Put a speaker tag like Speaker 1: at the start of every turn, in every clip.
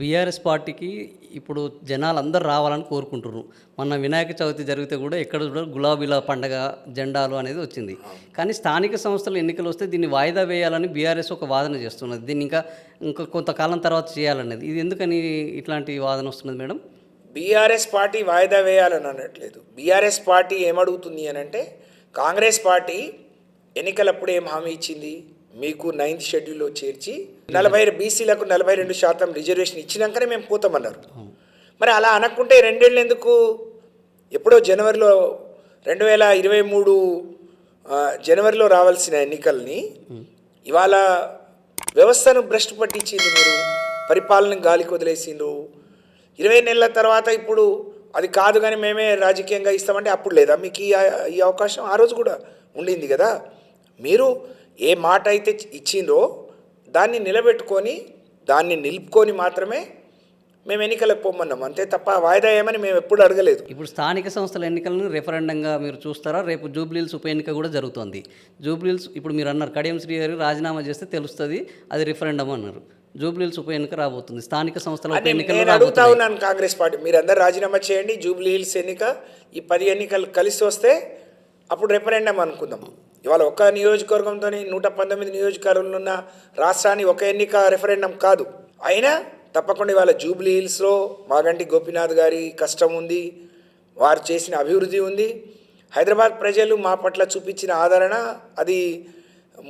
Speaker 1: BRS పార్టీకి ఇప్పుడు జనాలందరూ రావాలని కోరుకుంటున్నారు. మొన్న వినాయక చవితి జరిగితే కూడా ఎక్కడ చూడ గులాబీల పండగ జెండాలు అనేది వచ్చింది. కానీ స్థానిక సంస్థల ఎన్నికలు వస్తే దీన్ని వాయిదా వేయాలని బీఆర్ఎస్ ఒక వాదన చేస్తున్నది. దీన్ని ఇంకా కొంతకాలం తర్వాత చేయాలనేది. ఇది ఎందుకని ఇట్లాంటి వాదన వస్తున్నది మేడం?
Speaker 2: బీఆర్ఎస్ పార్టీ వాయిదా వేయాలని అనట్లేదు. బీఆర్ఎస్ పార్టీ ఏమడుగుతుంది అని అంటే, కాంగ్రెస్ పార్టీ ఎన్నికలప్పుడు ఏం హామీ ఇచ్చింది? మీకు 9th షెడ్యూల్లో చేర్చి 40 బీసీలకు 42% రిజర్వేషన్ ఇచ్చినాకనే మేము పోతామన్నారు. మరి అలా అనకుంటే 2 ఏళ్ళు ఎందుకు? ఎప్పుడో జనవరిలో 2023 జనవరిలో రావాల్సిన ఎన్నికల్ని ఇవాళ వ్యవస్థను భ్రష్టు పట్టించిండ్రు. మీరు పరిపాలన గాలికి వదిలేసిండ్రు. 20 నెలల తర్వాత ఇప్పుడు అది కాదు కానీ మేమే రాజకీయంగా ఇస్తామంటే అప్పుడు లేదా మీకు ఈ అవకాశం? ఆ రోజు కూడా ఉండింది కదా. మీరు ఏ మాట అయితే ఇచ్చిందో దాన్ని నిలబెట్టుకొని దాన్ని నిలుపుకొని మాత్రమే మేము ఎన్నికలకు పొమ్మన్నాం, అంతే తప్ప వాయిదా ఏమని మేము ఎప్పుడు అడగలేదు.
Speaker 1: ఇప్పుడు స్థానిక సంస్థల ఎన్నికలను రెఫరెండంగా మీరు చూస్తారా? రేపు జూబ్లీహిల్స్ ఉప ఎన్నిక కూడా జరుగుతుంది. జూబ్లీహిల్స్ ఇప్పుడు మీరు అన్నారు కడియం శ్రీ గారు రాజీనామా చేస్తే తెలుస్తుంది, అది రిఫరెండం అన్నారు. జూబ్లీహిల్స్ ఉప ఎన్నిక రాబోతుంది. స్థానిక సంస్థల ఉప ఎన్నికలు
Speaker 2: నేను అడుగుతా ఉన్నాను కాంగ్రెస్ పార్టీ, మీరు అందరు రాజీనామా చేయండి. జూబ్లీహిల్స్ ఎన్నిక ఈ 10 ఎన్నికలు కలిసి వస్తే అప్పుడు రెఫరెండం అనుకుందాం. ఇవాళ ఒక నియోజకవర్గంతో 119 నియోజకవర్గాలు ఉన్న రాష్ట్రాన్ని ఒక ఎన్నిక రెఫరెండం కాదు. అయినా తప్పకుండా ఇవాళ జూబ్లీహిల్స్లో మాగంటి గోపీనాథ్ గారి కష్టం ఉంది, వారు చేసిన అభివృద్ధి ఉంది. హైదరాబాద్ ప్రజలు మా పట్ల చూపించిన ఆదరణ అది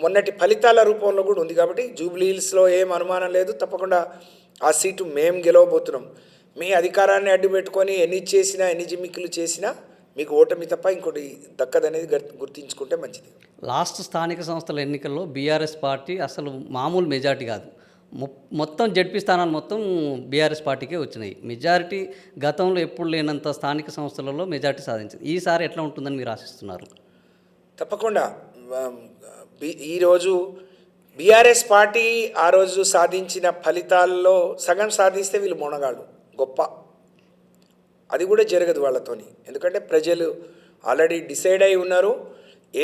Speaker 2: మొన్నటి ఫలితాల రూపంలో కూడా ఉంది. కాబట్టి జూబ్లీహిల్స్లో ఏం అనుమానం లేదు, తప్పకుండా ఆ సీటు మేము గెలవబోతున్నాం. మీ అధికారాన్ని అడ్డు పెట్టుకొని ఎన్ని చేసినా ఎన్ని జిమ్మిక్కులు చేసినా మీకు ఓటమి తప్ప ఇంకోటి దక్కదనేది గుర్తించుకుంటే మంచిది.
Speaker 1: లాస్ట్ స్థానిక సంస్థల ఎన్నికల్లో బీఆర్ఎస్ పార్టీ అసలు మామూలు మెజార్టీ కాదు. మొత్తం జడ్పీ స్థానాలు మొత్తం బీఆర్ఎస్ పార్టీకే వచ్చినాయి. మెజారిటీ గతంలో ఎప్పుడు లేనంత స్థానిక సంస్థలలో మెజారిటీ సాధించింది. ఈసారి ఎట్లా ఉంటుందని మీరు ఆశిస్తున్నారు?
Speaker 2: తప్పకుండా ఈరోజు బీఆర్ఎస్ పార్టీ ఆ రోజు సాధించిన ఫలితాల్లో సగం సాధిస్తే వీళ్ళు మొనగాడు గొప్ప, అది కూడా జరగదు వాళ్ళతోని. ఎందుకంటే ప్రజలు ఆల్రెడీ డిసైడ్ అయి ఉన్నారు.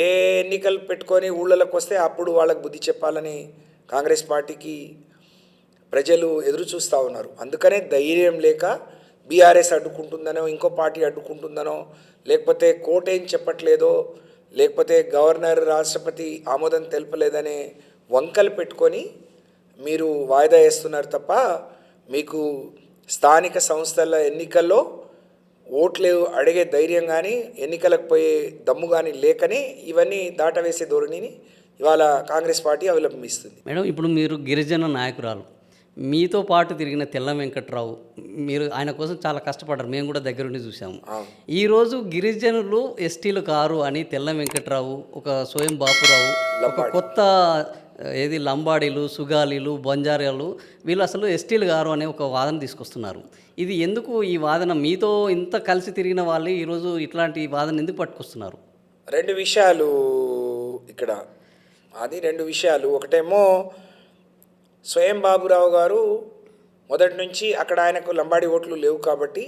Speaker 2: ఏ ఎన్నికలు పెట్టుకొని ఊళ్ళలోకి వస్తే అప్పుడు వాళ్ళకు బుద్ధి చెప్పాలని కాంగ్రెస్ పార్టీకి ప్రజలు ఎదురు చూస్తూ ఉన్నారు. అందుకనే ధైర్యం లేక బీఆర్ఎస్ అడ్డుకుంటుందనో, ఇంకో పార్టీ అడ్డుకుంటుందనో, లేకపోతే కోర్టు ఏం చెప్పట్లేదో, లేకపోతే గవర్నర్ రాష్ట్రపతి ఆమోదం తెలపలేదనే వంకలు పెట్టుకొని మీరు వాయిదా వేస్తున్నారు తప్ప మీకు స్థానిక సంస్థల ఎన్నికల్లో ఓట్లు అడిగే ధైర్యం కానీ ఎన్నికలకు పోయే దమ్ము కానీ లేకనే ఇవన్నీ దాటవేసే ధోరణిని ఇవాళ కాంగ్రెస్ పార్టీ అవలంబిస్తుంది.
Speaker 1: మేడం, ఇప్పుడు మీరు గిరిజన నాయకురాలు, మీతో పాటు తిరిగిన తెల్ల వెంకట్రావు, మీరు ఆయన కోసం చాలా కష్టపడ్డారు, మేము కూడా దగ్గరుండి చూసాము. ఈరోజు గిరిజనులు ఎస్టీలు కారు అని తెల్ల వెంకట్రావు, ఒక స్వయం బాపురావు, ఒక కొత్త లంబాడీలు, సుగాలీలు, బంజారాలు వీళ్ళు అసలు ఎస్టీలు గారు అనే ఒక వాదన తీసుకొస్తున్నారు. ఇది ఎందుకు ఈ వాదన? మీతో ఇంత కలిసి తిరిగిన వాళ్ళు ఈరోజు ఇట్లాంటి వాదన ఎందుకు పట్టుకొస్తున్నారు?
Speaker 2: 2 విషయాలు ఇక్కడ. అది 2 విషయాలు. ఒకటేమో స్వయం బాబురావు గారు మొదటి నుంచి అక్కడ ఆయనకు లంబాడి ఓట్లు లేవు కాబట్టి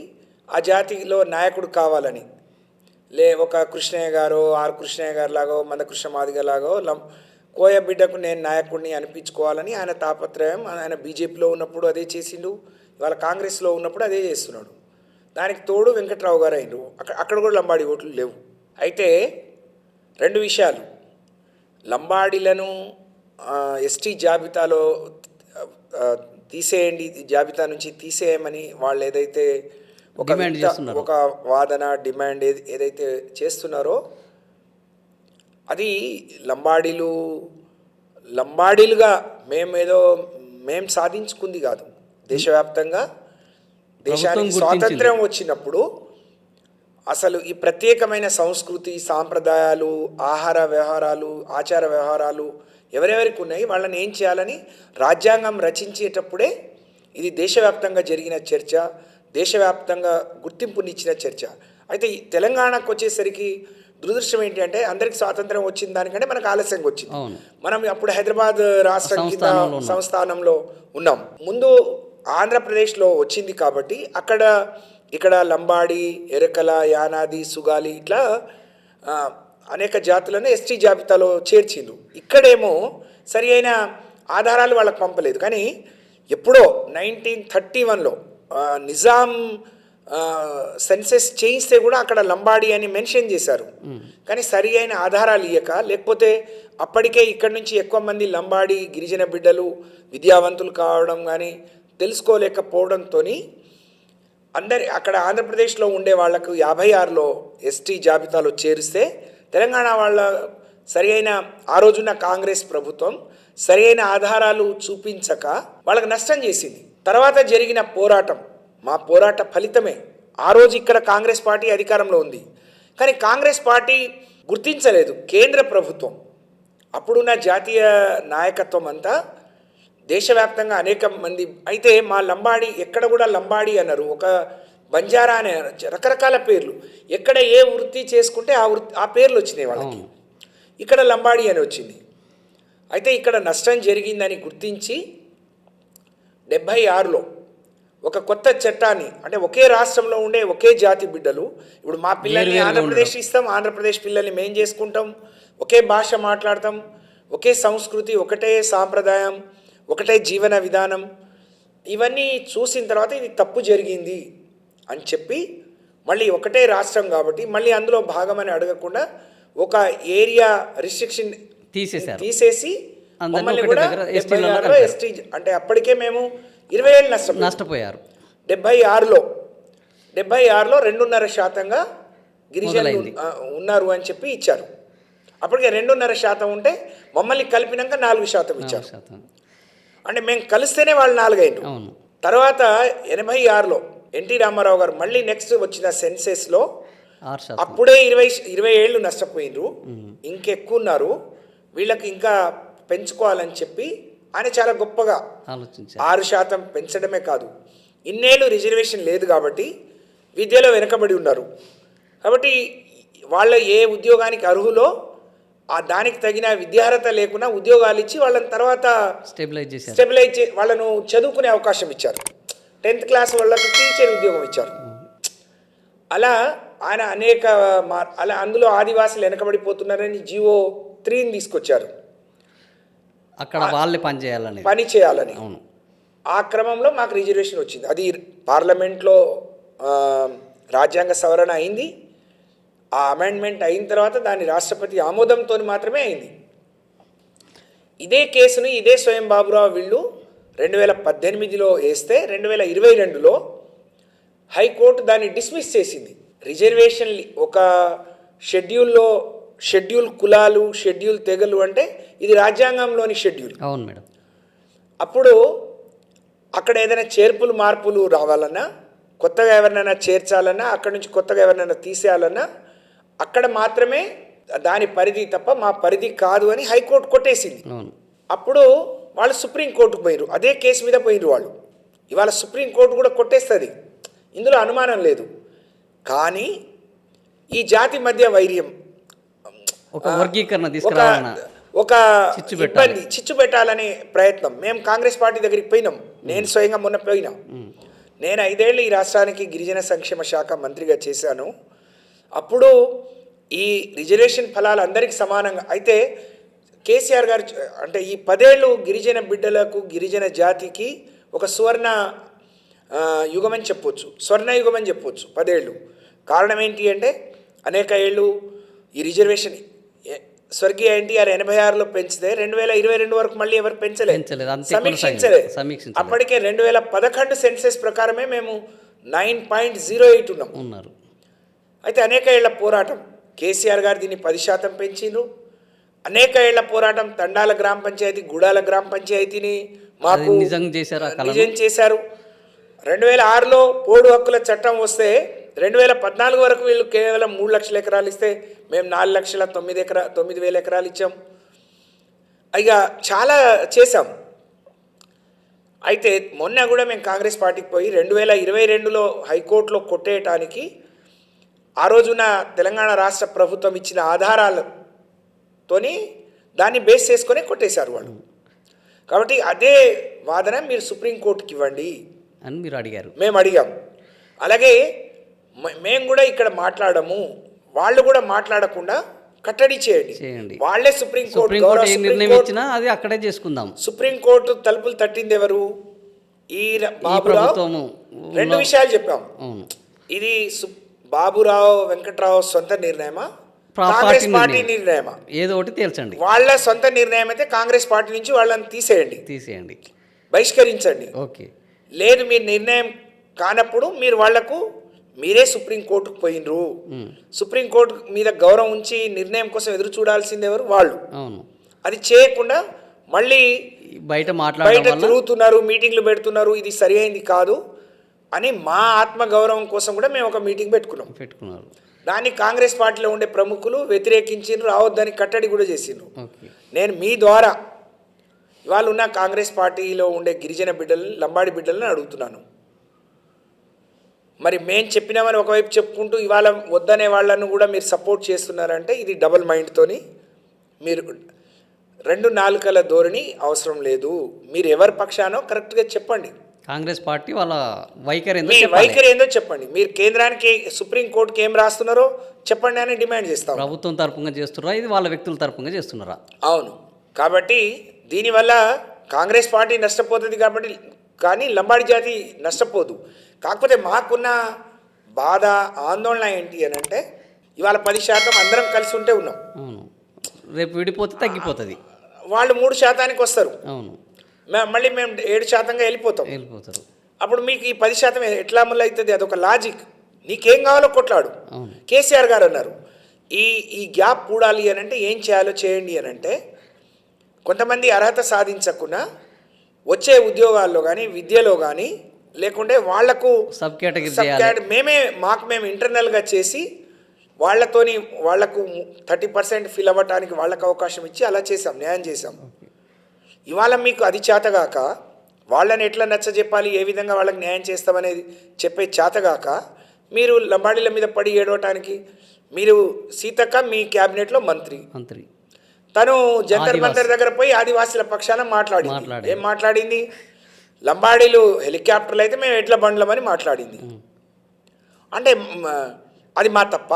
Speaker 2: ఆ జాతిలో నాయకుడు కావాలని, ఒక కృష్ణయ్య గారు, ఆర్ కృష్ణయ్య గారు లాగో, మందకృష్ణ మాదిగ లాగో కోయ బిడ్డకు నేను నాయకుడిని అనిపించుకోవాలని ఆయన తాపత్రయం. ఆయన బీజేపీలో ఉన్నప్పుడు అదే చేసిండు, ఇవాళ కాంగ్రెస్లో ఉన్నప్పుడు అదే చేస్తున్నాడు. దానికి తోడు వెంకట్రావు గారు అయినరు. అక్కడ కూడా లంబాడి ఓట్లు లేవు. అయితే 2 విషయాలు, లంబాడీలను ఎస్టీ జాబితాలో తీసేయండి, జాబితా నుంచి తీసేయమని వాళ్ళు ఏదైతే ఒక వాదన డిమాండ్ ఏదైతే చేస్తున్నారో అది లంబాడీలుగా మేము సాధించుకుంది కాదు. దేశవ్యాప్తంగా దేశానికి స్వాతంత్ర్యం వచ్చినప్పుడు అసలు ఈ ప్రత్యేకమైన సంస్కృతి, సాంప్రదాయాలు, ఆహార వ్యవహారాలు, ఆచార వ్యవహారాలు ఎవరెవరికి ఉన్నాయి వాళ్ళని ఏం చేయాలని రాజ్యాంగం రచించేటప్పుడే ఇది దేశవ్యాప్తంగా జరిగిన చర్చ, దేశవ్యాప్తంగా గుర్తింపునిచ్చిన చర్చ. అయితే తెలంగాణకు వచ్చేసరికి దురదృష్టం ఏంటి అంటే అందరికి స్వాతంత్రం వచ్చిన దానికంటే మనకు ఆలస్యంగా వచ్చింది. మనం అప్పుడు హైదరాబాద్ రాష్ట్రం కింద సంస్థానంలో ఉన్నాం. ముందు ఆంధ్రప్రదేశ్లో వచ్చింది కాబట్టి ఇక్కడ లంబాడి, ఎరకల, యానాది, సుగాలి ఇట్లా అనేక జాతులను ఎస్టీ జాబితాలో చేర్చిండ్రు. ఇక్కడేమో సరి అయిన ఆధారాలు వాళ్ళకి పంపలేదు. కానీ ఎప్పుడో 1931లో నిజాం సెన్సెస్ చేయిస్తే కూడా అక్కడ లంబాడి అని మెన్షన్ చేశారు. కానీ సరి అయిన ఆధారాలు ఇవ్వక, లేకపోతే అప్పటికే ఇక్కడి నుంచి ఎక్కువ మంది లంబాడి గిరిజన బిడ్డలు విద్యావంతులు కావడం కానీ తెలుసుకోలేకపోవడంతో అందరి అక్కడ ఆంధ్రప్రదేశ్లో ఉండే వాళ్లకు 56లో ఎస్టీ జాబితాలో చేరిస్తే తెలంగాణ వాళ్ళ సరి అయిన ఆ రోజున కాంగ్రెస్ ప్రభుత్వం సరి అయిన ఆధారాలు చూపించక వాళ్ళకి నష్టం చేసింది. తర్వాత జరిగిన పోరాటం, మా పోరాట ఫలితమే ఆ రోజు ఇక్కడ కాంగ్రెస్ పార్టీ అధికారంలో ఉంది. కానీ కాంగ్రెస్ పార్టీ గుర్తించలేదు కేంద్ర ప్రభుత్వం. అప్పుడున్న జాతీయ నాయకత్వం అంతా దేశవ్యాప్తంగా అనేక మంది అయితే మా లంబాడి ఎక్కడ కూడా లంబాడి అన్నారు, ఒక బంజారా అనే రకరకాల పేర్లు, ఎక్కడ ఏ వృత్తి చేసుకుంటే ఆ పేర్లు వచ్చినాయి వాళ్ళకి. ఇక్కడ లంబాడి అని వచ్చింది. అయితే ఇక్కడ నష్టం జరిగిందని గుర్తించి 76లో ఒక కొత్త చట్టాన్ని, అంటే ఒకే రాష్ట్రంలో ఉండే ఒకే జాతి బిడ్డలు, ఇప్పుడు మా పిల్లల్ని ఆంధ్రప్రదేశ్ ఇస్తాం, ఆంధ్రప్రదేశ్ పిల్లల్ని మేం చేసుకుంటాం, ఒకే భాష మాట్లాడతాం, ఒకే సంస్కృతి, ఒకటే సాంప్రదాయం, ఒకటే జీవన విధానం, ఇవన్నీ చూసిన తర్వాత ఇది తప్పు జరిగింది అని చెప్పి మళ్ళీ ఒకటే రాష్ట్రం కాబట్టి మళ్ళీ అందులో భాగమని అడగకుండా ఒక ఏరియా రిస్ట్రిక్షన్ తీసేసి మమ్మల్ని కూడా ఎస్టీ, అంటే అప్పటికే మేము 20 ఏళ్ళు నష్టపోయారు. 76లో 2.5% గిరిజనులు ఉన్నారు అని చెప్పి ఇచ్చారు. అప్పటికే 2.5% ఉంటే మమ్మల్ని కలిపినాక 4% ఇచ్చారు. అంటే మేము కలిస్తేనే వాళ్ళు 4 అయ్యారు. తర్వాత 86లో ఎన్టీ రామారావు గారు మళ్ళీ నెక్స్ట్ వచ్చిన సెన్సెస్లో అప్పుడే 20 ఏళ్ళు నష్టపోయినరు, ఇంకెక్కువ ఉన్నారు, వీళ్ళకి ఇంకా పెంచుకోవాలని చెప్పి ఆయన చాలా గొప్పగా 6% పెంచడమే కాదు, ఇన్నేళ్ళు రిజర్వేషన్ లేదు కాబట్టి విద్యలో వెనుకబడి ఉన్నారు కాబట్టి వాళ్ళ ఏ ఉద్యోగానికి అర్హులో దానికి తగిన విద్యార్హత లేకుండా ఉద్యోగాలు ఇచ్చి వాళ్ళని తర్వాత స్టెబిలైజ్ వాళ్ళను చదువుకునే అవకాశం ఇచ్చారు. 10th క్లాస్ వాళ్ళకు టీచర్ ఉద్యోగం ఇచ్చారు. అలా ఆయన అనేక అలా అందులో ఆదివాసులు వెనకబడిపోతున్నారని జీవో 3ని తీసుకొచ్చారు,
Speaker 1: అక్కడ వాళ్ళే పని
Speaker 2: చేయాలని. ఆ క్రమంలో మాకు రిజర్వేషన్ వచ్చింది. అది పార్లమెంట్లో రాజ్యాంగ సవరణ అయింది. ఆ అమెండ్మెంట్ అయిన తర్వాత దాని రాష్ట్రపతి ఆమోదంతో మాత్రమే అయింది. ఇదే కేసును ఇదే స్వయం బాబురావు వీళ్ళు 2018లో వేస్తే 2022లో హైకోర్టు దాన్ని డిస్మిస్ చేసింది. రిజర్వేషన్ ఒక షెడ్యూల్ కులాలు, షెడ్యూల్ తెగలు అంటే ఇది రాజ్యాంగంలోని షెడ్యూల్.
Speaker 1: అవును మేడం.
Speaker 2: అప్పుడు అక్కడ ఏదైనా చేర్పులు మార్పులు రావాలన్నా, కొత్తగా ఎవరినైనా చేర్చాలన్నా, అక్కడి నుంచి కొత్తగా ఎవరినైనా తీసేయాలన్నా అక్కడ మాత్రమే దాని పరిధి తప్ప మా పరిధి కాదు అని హైకోర్టు కొట్టేసింది. అప్పుడు వాళ్ళు సుప్రీంకోర్టుకు పోయినారు, అదే కేసు మీద పోయినారు వాళ్ళు. ఇవాళ సుప్రీంకోర్టు కూడా కొట్టేస్తుంది, ఇందులో అనుమానం లేదు. కానీ ఈ జాతి మధ్య వైర్యం,
Speaker 1: ఒక వర్గీకరణ తీసుకురావాలన్న
Speaker 2: ఒక ఇబ్బంది, చిచ్చు పెట్టాలనే ప్రయత్నం. మేము కాంగ్రెస్ పార్టీ దగ్గరికి పోయినాం, నేను స్వయంగా మొన్న పోయినా. నేను 5 ఏళ్ళు ఈ రాష్ట్రానికి గిరిజన సంక్షేమ శాఖ మంత్రిగా చేశాను. అప్పుడు ఈ రిజర్వేషన్ ఫలాలు అందరికీ సమానంగా అయితే కేసీఆర్ గారు అంటే ఈ 10 ఏళ్ళు గిరిజన బిడ్డలకు, గిరిజన జాతికి ఒక సువర్ణ యుగమని చెప్పొచ్చు, స్వర్ణయుగం అని చెప్పొచ్చు 10 ఏళ్ళు. కారణం ఏంటి అంటే అనేక ఏళ్ళు ఈ రిజర్వేషన్ స్వర్గీయ ఎన్టీఆర్ 86లో పెంచితే 2022 వరకు మళ్ళీ ఎవరు సమీక్షించలేదు. అప్పటికే 2011 సెన్సెస్ ప్రకారమే మేము 9.08 ఉన్నారు. అయితే అనేక ఏళ్ల పోరాటం, కేసీఆర్ గారు దీన్ని 10% పెంచిండ్రు. అనేక ఏళ్ల పోరాటం, తండాల గ్రామ పంచాయతీ, గూడాల గ్రామ పంచాయతీని మాకు నిజం చేశారు. 2006లో పోడు హక్కుల చట్టం వస్తే 2014 వరకు వీళ్ళు కేవలం 3 లక్షల ఎకరాలు ఇస్తే మేము 4,09,000 ఎకరాలు ఇచ్చాం. ఇక చాలా చేసాం. అయితే మొన్న కూడా మేము కాంగ్రెస్ పార్టీకి పోయి 2022లో హైకోర్టులో కొట్టేయటానికి ఆ రోజున తెలంగాణ రాష్ట్ర ప్రభుత్వం ఇచ్చిన ఆధారాలతోని దాన్ని బేస్ చేసుకొని కొట్టేశారు వాళ్ళు. కాబట్టి అదే వాదన మీరు సుప్రీంకోర్టుకి ఇవ్వండి
Speaker 1: అని మీరు అడిగారు,
Speaker 2: మేము అడిగాం. అలాగే మేము కూడా ఇక్కడ మాట్లాడము, వాళ్ళు కూడా మాట్లాడకుండా కట్టడి చేయండి. వాళ్ళే సుప్రీంకోర్టు
Speaker 1: నిర్ణయం ఇచ్చినా అది అక్కడే చేసుకుందాం.
Speaker 2: సుప్రీంకోర్టు తలుపులు తట్టింది ఎవరు? బాబురావు
Speaker 1: ప్రభుత్వము
Speaker 2: రెండు విషయాలు చెప్పాం.
Speaker 1: అవును.
Speaker 2: ఇది బాబురావు వెంకట్రావు సొంత నిర్ణయమా, కాంగ్రెస్ పార్టీ నిర్ణయమా?
Speaker 1: ఏదో ఒకటి తేల్చండి.
Speaker 2: వాళ్ళ సొంత నిర్ణయం అయితే కాంగ్రెస్ పార్టీ నుంచి వాళ్ళని
Speaker 1: తీసేయండి,
Speaker 2: బహిష్కరించండి.
Speaker 1: ఓకే.
Speaker 2: లేదు మీరు నిర్ణయం కానప్పుడు మీరు వాళ్లకు మీరే సుప్రీంకోర్టుకు పోయినరు. సుప్రీంకోర్టు మీద గౌరవం ఉంచి నిర్ణయం కోసం ఎదురు చూడాల్సింది ఎవరు? వాళ్ళు.
Speaker 1: అవును.
Speaker 2: అది చేయకుండా మళ్ళీ
Speaker 1: బయట
Speaker 2: తిరుగుతున్నారు, మీటింగ్లు పెడుతున్నారు, ఇది సరి అయింది కాదు అని మా ఆత్మగౌరవం కోసం కూడా మేము ఒక మీటింగ్ పెట్టుకున్నారు. దాన్ని కాంగ్రెస్ పార్టీలో ఉండే ప్రముఖులు వ్యతిరేకించిండ్రు, రావద్దని కట్టడి కూడా చేసిండ్రు. నేను మీ ద్వారా ఇవాళ ఉన్న కాంగ్రెస్ పార్టీలో ఉండే గిరిజన బిడ్డలని, లంబాడి బిడ్డలని అడుగుతున్నాను. మరి మేము చెప్పినామని ఒకవైపు చెప్పుకుంటూ ఇవాళ వద్దనే వాళ్ళను కూడా మీరు సపోర్ట్ చేస్తున్నారంటే ఇది డబుల్ మైండ్తోని మీరు రెండు నాలుకల ధోరణి అవసరం లేదు. మీరు ఎవరి పక్షానో కరెక్ట్గా చెప్పండి.
Speaker 1: కాంగ్రెస్ పార్టీ వాళ్ళ వైఖరి
Speaker 2: ఏందో చెప్పండి. మీరు కేంద్రానికి సుప్రీంకోర్టుకి ఏం రాస్తున్నారో చెప్పండి అని డిమాండ్ చేస్తాం.
Speaker 1: ప్రభుత్వం తరపుగా చేస్తున్నారా, ఇది వాళ్ళ వ్యక్తుల తరపుగా చేస్తున్నారా?
Speaker 2: అవును. కాబట్టి దీనివల్ల కాంగ్రెస్ పార్టీ నష్టపోతుంది కాబట్టి, కానీ లంబాడి జాతి నష్టపోదు. కాకపోతే మాకున్న బాధ, ఆందోళన ఏంటి అని అంటే ఇవాళ 10% అందరం కలిసి ఉంటే ఉన్నాం.
Speaker 1: అవును. రేపు విడిపోతే తగ్గిపోతుంది.
Speaker 2: వాళ్ళు 3% వస్తారు.
Speaker 1: అవును.
Speaker 2: మళ్ళీ మేము 7%గా వెళ్ళిపోతారు. అప్పుడు మీకు ఈ 10% ఎట్లా అమలు అవుతుంది? అదొక లాజిక్. నీకేం కావాలో కొట్లాడు. కేసీఆర్ గారు అన్నారు ఈ గ్యాప్ పూడాలి అని అంటే ఏం చేయాలో చేయండి అని అంటే, కొంతమంది అర్హత సాధించకుండా వచ్చే ఉద్యోగాల్లో కానీ, విద్యలో కానీ, లేకుంటే వాళ్లకు
Speaker 1: సబ్ కేటగిరీ
Speaker 2: మేము ఇంటర్నల్గా చేసి వాళ్లకు 30% ఫిల్ అవ్వటానికి వాళ్ళకు అవకాశం ఇచ్చి అలా చేసాం, న్యాయం చేసాం. ఇవాళ మీకు అది చేతగాక వాళ్ళని ఎట్లా నచ్చజెప్పాలి, ఏ విధంగా వాళ్ళకి న్యాయం చేస్తామనేది చెప్పే చేతగాక మీరు లంబాడీల మీద పడి ఏడవటానికి, మీరు సీతక్క మీ క్యాబినెట్లో మంత్రి, తను జంతర్ మంతర్ దగ్గర పోయి ఆదివాసీల పక్షాన ఏం మాట్లాడింది? లంబాడీలు హెలికాప్టర్లు అయితే మేము ఎట్ల బండ్లమని మాట్లాడింది. అంటే అది మా తప్ప?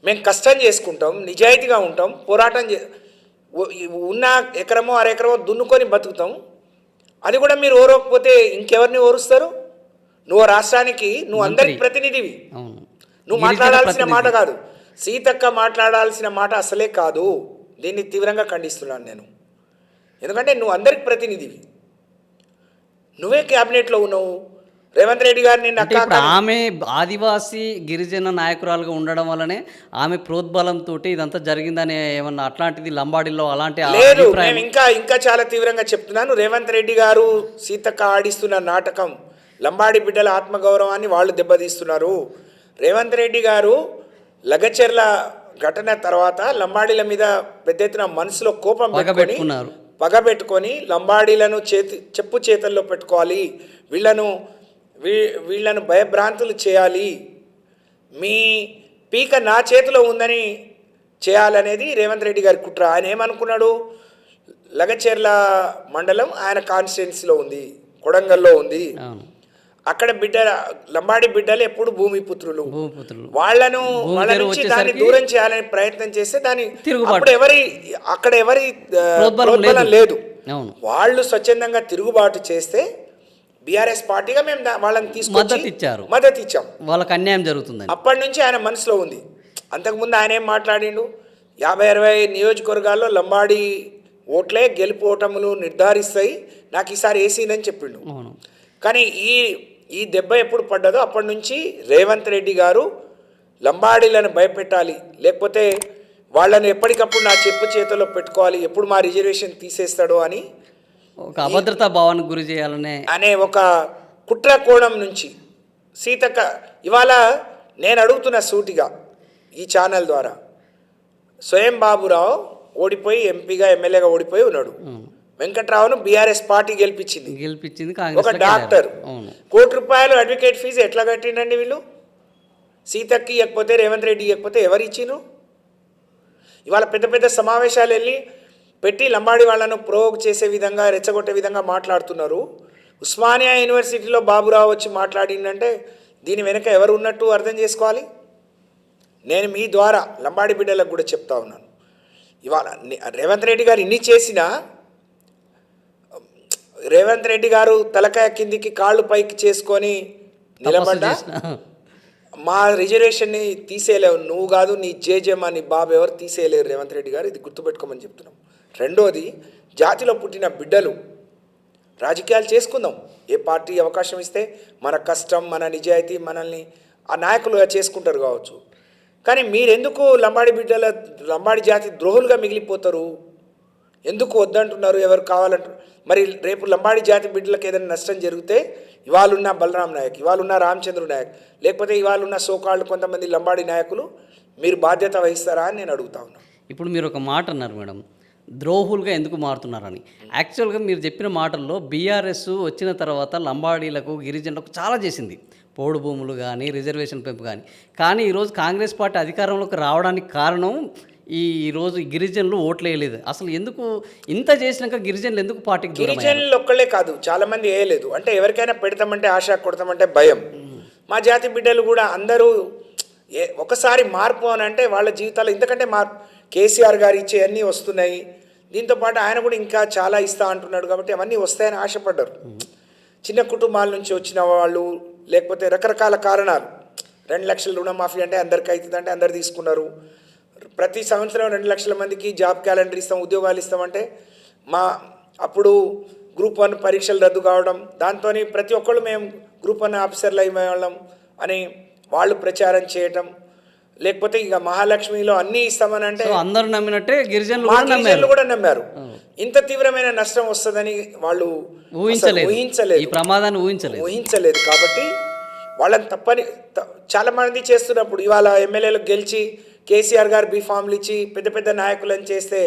Speaker 2: మేము కష్టం చేసుకుంటాం, నిజాయితీగా ఉంటాం, పోరాటం ఉన్న ఎకరమో అరెకరమో దున్నుకొని బతుకుతాం. అది కూడా మీరు ఓరకపోతే ఇంకెవరిని ఓరుస్తారు? నువ్వు రాష్ట్రానికి, నువ్వు అందరికి ప్రతినిధివి. నువ్వు మాట్లాడాల్సిన మాట కాదు, సీతక్క మాట్లాడాల్సిన మాట అసలే కాదు. దీన్ని తీవ్రంగా ఖండిస్తున్నాను నేను. ఎందుకంటే నువ్వు అందరికి ప్రతినిధివి, నువ్వే క్యాబినెట్లో ఉన్నావు. రేవంత్ రెడ్డి గారిని
Speaker 1: ఆమె ఆదివాసీ గిరిజన నాయకురాలుగా ఉండడం వల్లనే ఆమె ప్రోద్బలంతో ఇదంతా జరిగిందనే ఏమన్నా అట్లాంటిది లంబాడీలో అలాంటి
Speaker 2: లేదు. నేను ఇంకా చాలా తీవ్రంగా చెప్తున్నాను. రేవంత్ రెడ్డి గారు సీతక్క ఆడిస్తున్న నాటకం లంబాడి బిడ్డల ఆత్మగౌరవాన్ని వాళ్ళు దెబ్బతీస్తున్నారు. రేవంత్ రెడ్డి గారు లగచెర్ల ఘటన తర్వాత లంబాడీల మీద పెద్ద ఎత్తున మనసులో కోపం పగబెట్టుకొని లంబాడీలను చెప్పు చేతల్లో పెట్టుకోవాలి, వీళ్ళను భయభ్రాంతులు చేయాలి, మీ పీక నా చేతిలో ఉందని చేయాలనేది రేవంత్ రెడ్డి గారి కుట్ర. ఆయన ఏమనుకున్నాడు? లగచెర్ల మండలం ఆయన కాన్స్టిట్యున్సీలో ఉంది, కొడంగల్లో ఉంది. అక్కడ లంబాడి బిడ్డలు ఎప్పుడు భూమిపుత్రులు. వాళ్ళ నుంచి దాన్ని దూరం చేయాలని ప్రయత్నం చేస్తే అక్కడ ఎవరి ప్రోద్బలం లేదు. వాళ్ళు స్వచ్ఛందంగా తిరుగుబాటు చేస్తే బీఆర్ఎస్ పార్టీగా మేము వాళ్ళని తీసుకొచ్చి మద్దతు ఇచ్చాం.
Speaker 1: వాళ్ళకి అన్యాయం జరుగుతుంది.
Speaker 2: అప్పటి నుంచి ఆయన మనసులో ఉంది. అంతకుముందు ఆయన ఏం మాట్లాడిండు? 50-60 నియోజకవర్గాల్లో లంబాడి ఓట్లే గెలుపు ఓటములు నిర్ధారిస్తాయి, నాకు ఈసారి వేసిందని చెప్పిండు. కానీ ఈ దెబ్బ ఎప్పుడు పడ్డదో అప్పటి నుంచి రేవంత్ రెడ్డి గారు లంబాడీలను భయపెట్టాలి, లేకపోతే వాళ్ళని ఎప్పటికప్పుడు నా చెప్పు చేతిలో పెట్టుకోవాలి, ఎప్పుడు మా రిజర్వేషన్ తీసేస్తాడో అని
Speaker 1: ఒక అభద్రతా భావానికి గురి చేయాలనే
Speaker 2: ఒక కుట్ర కోణం నుంచి సీతక్క ఇవాళ నేను అడుగుతున్న సూటిగా ఈ ఛానల్ ద్వారా, స్వయం బాబురావు ఓడిపోయి ఎంపీగా ఎమ్మెల్యేగా ఓడిపోయి ఉన్నాడు. వెంకట్రావును బీఆర్ఎస్ పార్టీ గెలిపించింది. ఒక డాక్టర్ ₹1 అడ్వకేట్ ఫీజు ఎట్లా కట్టిండండి వీళ్ళు? సీతక్కి ఇవ్వకపోతే, రేవంత్ రెడ్డి ఇవ్వకపోతే ఎవరు ఇచ్చిను? ఇవాళ పెద్ద పెద్ద సమావేశాలు వెళ్ళి పెట్టి లంబాడి వాళ్ళను ప్రోవోక్ చేసే విధంగా, రెచ్చగొట్టే విధంగా మాట్లాడుతున్నారు. ఉస్మానియా యూనివర్సిటీలో బాబురావు వచ్చి మాట్లాడిందంటే దీని వెనక ఎవరు ఉన్నట్టు అర్థం చేసుకోవాలి. నేను మీ ద్వారా లంబాడి బిడ్డలకు కూడా చెప్తా ఉన్నాను, ఇవాళ రేవంత్ రెడ్డి గారు ఇన్ని చేసినా రేవంత్ రెడ్డి గారు తలకాయ కిందికి కాళ్ళు పైకి చేసుకొని నిలబడ్డా మా రిజర్వేషన్ని తీసేయలేవు, నువ్వు కాదు నీ జేజేమా నీ బాబు ఎవరు తీసేయలేరు రేవంత్ రెడ్డి గారు, ఇది గుర్తుపెట్టుకోమని చెప్తున్నాం. రెండోది, జాతిలో పుట్టిన బిడ్డలు రాజకీయాలు చేసుకుందాం, ఏ పార్టీ అవకాశం ఇస్తే మన కష్టం మన నిజాయితీ మనల్ని ఆ నాయకులుగా చేసుకుంటారు కావచ్చు. కానీ మీరెందుకు లంబాడి జాతి ద్రోహులుగా మిగిలిపోతారు? ఎందుకు వద్దంటున్నారు? ఎవరు కావాలంటారు? మరి రేపు లంబాడి జాతి బిడ్డలకు ఏదైనా నష్టం జరిగితే ఇవాళ ఉన్న బలరాం నాయక్, ఇవాళ ఉన్న రామచంద్ర నాయక్, లేకపోతే ఇవాళ ఉన్న సోకాళ్ళు కొంతమంది లంబాడి నాయకులు మీరు బాధ్యత వహిస్తారా అని నేను అడుగుతా ఉన్నాను.
Speaker 1: ఇప్పుడు మీరు ఒక మాట అన్నారు మేడం, ద్రోహులుగా ఎందుకు మారుతున్నారని. యాక్చువల్గా మీరు చెప్పిన మాటల్లో బీఆర్ఎస్ వచ్చిన తర్వాత లంబాడీలకు గిరిజనులకు చాలా చేసింది, పోడు భూములు కానీ రిజర్వేషన్ పెంపు కానీ ఈరోజు కాంగ్రెస్ పార్టీ అధికారంలోకి రావడానికి కారణం ఈరోజు గిరిజనులు ఓట్లు వేయలేదు. అసలు ఎందుకు ఇంత చేసినాక గిరిజనులు ఎందుకు పార్టీకి దూరం అయ్యారు?
Speaker 2: గిరిజనులు ఒక్కళ్ళే కాదు, చాలామంది వేయలేదు. అంటే ఎవరికైనా పెడతామంటే ఆశ, కొడతామంటే భయం. మా జాతి బిడ్డలు కూడా అందరూ ఒకసారి మార్పు అని అంటే వాళ్ళ జీవితాలు, ఎందుకంటే కేసీఆర్ గారు ఇచ్చే అన్నీ వస్తున్నాయి, దీంతోపాటు ఆయన కూడా ఇంకా చాలా ఇస్తా అంటున్నాడు కాబట్టి అవన్నీ వస్తాయని ఆశపడ్డారు. చిన్న కుటుంబాల నుంచి వచ్చిన వాళ్ళు, లేకపోతే రకరకాల కారణాలు, 2 లక్షల రుణమాఫీ అంటే అందరికి అవుతుంది అంటే అందరు తీసుకున్నారు. ప్రతి సంవత్సరం 2 లక్షల మందికి జాబ్ క్యాలెండర్ ఇస్తాం, ఉద్యోగాలు ఇస్తామంటే అప్పుడు గ్రూప్ 1 పరీక్షలు రద్దు కావడం, దాంతో ప్రతి ఒక్కళ్ళు మేము గ్రూప్ 1 ఆఫీసర్లు అయ్యేవాళ్ళం అని వాళ్ళు ప్రచారం చేయటం, లేకపోతే ఇక మహాలక్ష్మిలో అన్నీ ఇస్తామని అంటే
Speaker 1: అందరూ నమ్మినట్టే గిరిజనులు
Speaker 2: కూడా నమ్మారు. ఇంత తీవ్రమైన నష్టం వస్తుందని వాళ్ళు ఊహించలేదు,
Speaker 1: ఈ ప్రమాదాన్ని ఊహించలేదు.
Speaker 2: కాబట్టి వాళ్ళని చాలా మంది చేస్తున్నప్పుడు ఇవాళ ఎమ్మెల్యేలకు గెలిచి కేసీఆర్ గారు బీఫామ్లు ఇచ్చి పెద్ద పెద్ద నాయకులను చేస్తే,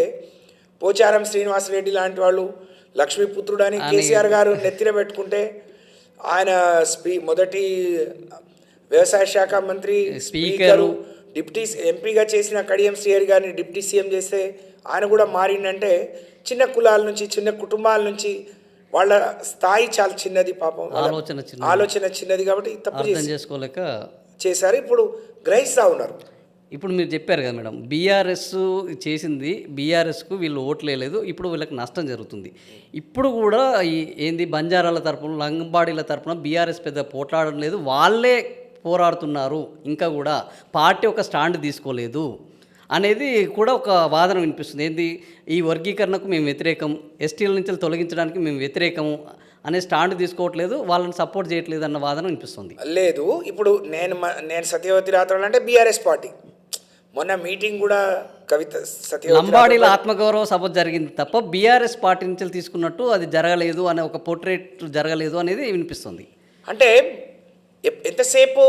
Speaker 2: పోచారం శ్రీనివాసరెడ్డి లాంటి వాళ్ళు లక్ష్మీపుత్రుడు అని కేసీఆర్ గారు నెత్తిన పెట్టుకుంటే, ఆయన మొదటి వ్యవసాయ శాఖ మంత్రి, స్పీకరు, డిప్యూటీ ఎంపీగా చేసిన కడియం శ్రీహరి గారిని డిప్యూటీ సీఎం చేస్తే ఆయన కూడా మారిందంటే చిన్న కులాల నుంచి, చిన్న కుటుంబాల నుంచి వాళ్ళ స్థాయి చాలా చిన్నది, పాపం ఆలోచన చిన్నది కాబట్టి తప్పు
Speaker 1: చేసుకోలేక
Speaker 2: చేశారు. ఇప్పుడు గ్రహిస్తూ ఉన్నారు.
Speaker 1: ఇప్పుడు మీరు చెప్పారు కదా మేడం, బీఆర్ఎస్ చేసింది, బీఆర్ఎస్కు వీళ్ళు ఓట్లు వేయలేదు, ఇప్పుడు వీళ్ళకి నష్టం జరుగుతుంది. ఇప్పుడు కూడా ఏంది బంజారాల తరపున, లంబాడీల తరపున బీఆర్ఎస్ పెద్ద పోట్లాడడం లేదు, వాళ్ళే పోరాడుతున్నారు, ఇంకా కూడా పార్టీ ఒక స్టాండ్ తీసుకోలేదు అనేది కూడా ఒక వాదన వినిపిస్తుంది. ఏంది, ఈ వర్గీకరణకు మేము వ్యతిరేకం, ఎస్టీల నుంచి తొలగించడానికి మేము వ్యతిరేకము అనే స్టాండ్ తీసుకోవట్లేదు, వాళ్ళని సపోర్ట్ చేయట్లేదు అన్న వాదన వినిపిస్తుంది.
Speaker 2: లేదు, ఇప్పుడు నేను సత్యవతి రాత్రులు అంటే బీఆర్ఎస్ పార్టీ, మొన్న మీటింగ్ కూడా కవిత
Speaker 1: లంబాడీల ఆత్మగౌరవ సభ జరిగింది తప్ప బీఆర్ఎస్ పార్టీ నుంచి తీసుకున్నట్టు అది జరగలేదు అనే ఒక పోర్ట్రేట్ జరగలేదు అనేది వినిపిస్తుంది.
Speaker 2: అంటే ఎంతసేపు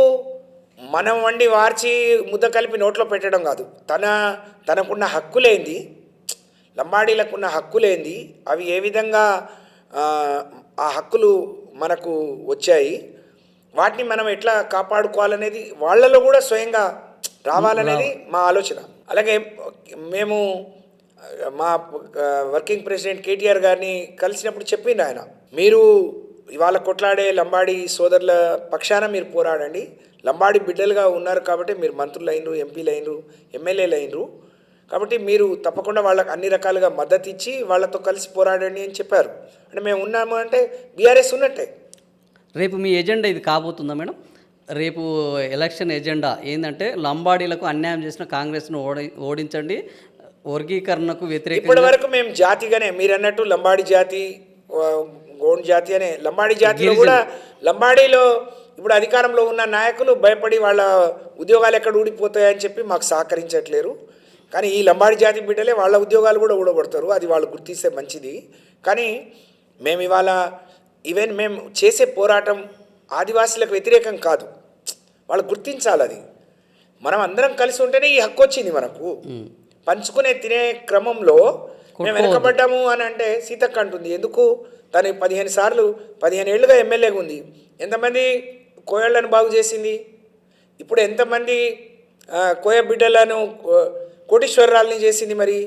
Speaker 2: మనం వండి వార్చి ముద్ద కలిపి నోట్లో పెట్టడం కాదు, తనకున్న హక్కులేంది, లంబాడీలకున్న హక్కులేంది, అవి ఏ విధంగా ఆ హక్కులు మనకు వచ్చాయి, వాటిని మనం ఎట్లా కాపాడుకోవాలనేది వాళ్ళలో కూడా స్వయంగా రావాలనేది మా ఆలోచన. అలాగే మేము మా వర్కింగ్ ప్రెసిడెంట్ కేటీఆర్ గారిని కలిసినప్పుడు చెప్పింది ఆయన, మీరు ఇవాళ కొట్లాడే లంబాడీ సోదరుల పక్షాన మీరు పోరాడండి, లంబాడీ బిడ్డలుగా ఉన్నారు కాబట్టి మీరు మంత్రులు అయినరు, ఎంపీలు అయినరు, ఎమ్మెల్యేలు అయినరు, కాబట్టి మీరు తప్పకుండా వాళ్ళకి అన్ని రకాలుగా మద్దతు ఇచ్చి వాళ్ళతో కలిసి పోరాడండి అని చెప్పారు. అంటే మేము ఉన్నాము అంటే బీఆర్ఎస్ ఉన్నట్టే.
Speaker 1: రేపు మీ ఎజెండా ఇది కాబోతుందా మేడం? రేపు ఎలక్షన్ ఎజెండా ఏంటంటే లంబాడీలకు అన్యాయం చేసిన కాంగ్రెస్ను ఓడించండి, వర్గీకరణకు వ్యతిరేకంగా.
Speaker 2: ఇప్పటి వరకు మేము జాతిగానే, మీరు అన్నట్టు లంబాడీ జాతి, గోండ్ జాతి అనే లంబాడీ జాతిలో కూడా, లంబాడీలో ఇప్పుడు అధికారంలో ఉన్న నాయకులు భయపడి వాళ్ళ ఉద్యోగాలు ఎక్కడ ఊడిపోతాయని చెప్పి మాకు సహకరించట్లేరు. కానీ ఈ లంబాడీ జాతి బిడ్డలే వాళ్ళ ఉద్యోగాలు కూడా ఊడగొడతారు, అది వాళ్ళు గుర్తిస్తే మంచిది. కానీ మేము ఇవాళ మేము చేసే పోరాటం ఆదివాసీలకు వ్యతిరేకం కాదు, వాళ్ళు గుర్తించాలి. అది మనం అందరం కలిసి ఉంటేనే ఈ హక్కు వచ్చింది మనకు. పంచుకునే తినే క్రమంలో మేము వెనకబడ్డాము అని అంటే సీతక్క అంటుంది, ఎందుకు తను 15 ఏళ్ళుగా ఎమ్మెల్యేగా ఉంది, ఎంతమంది కోయళ్లను బాగు చేసింది, ఇప్పుడు ఎంతమంది కోయ బిడ్డలను కోటీశ్వరరాలని చేసింది. మరి